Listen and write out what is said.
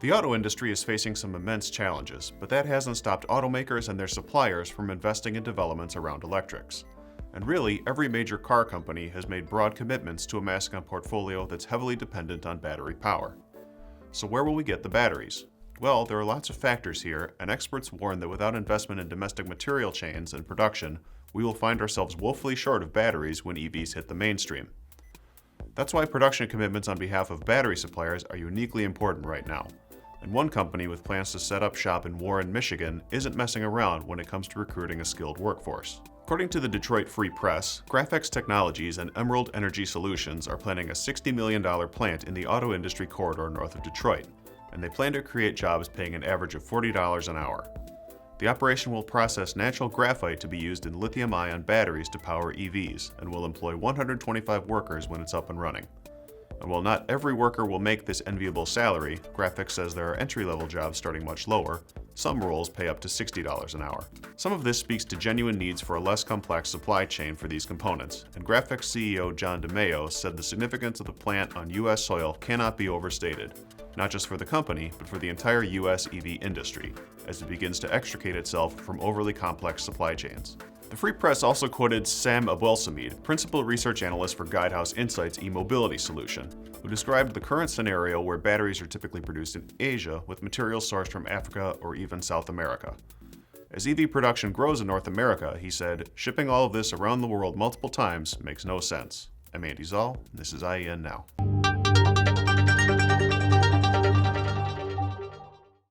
The auto industry is facing some immense challenges, but that hasn't stopped automakers and their suppliers from investing in developments around electrics. And really, every major car company has made broad commitments to amassing a portfolio that's heavily dependent on battery power. So where will we get the batteries? Well, there are lots of factors here, and experts warn that without investment in domestic material chains and production, we will find ourselves woefully short of batteries when EVs hit the mainstream. That's why production commitments on behalf of battery suppliers are uniquely important right now. And one company with plans to set up shop in Warren, Michigan isn't messing around when it comes to recruiting a skilled workforce. According to the Detroit Free Press, Graphex Technologies and Emerald Energy Solutions are planning a $60 million plant in the auto industry corridor north of Detroit, and they plan to create jobs paying an average of $40 an hour. The operation will process natural graphite to be used in lithium-ion batteries to power EVs, and will employ 125 workers when it's up and running. And while not every worker will make this enviable salary, Graphex says there are entry-level jobs starting much lower. Some roles pay up to $60 an hour. Some of this speaks to genuine needs for a less complex supply chain for these components, and Graphex CEO John DeMeo said the significance of the plant on U.S. soil cannot be overstated, not just for the company, but for the entire U.S. EV industry, as it begins to extricate itself from overly complex supply chains. The Free Press also quoted Sam Abelsamid, principal research analyst for Guidehouse Insight's e-mobility solution, who described the current scenario where batteries are typically produced in Asia with materials sourced from Africa or even South America. As EV production grows in North America, he said, shipping all of this around the world multiple times makes no sense. I'm Andy Zoll, and this is IEN Now.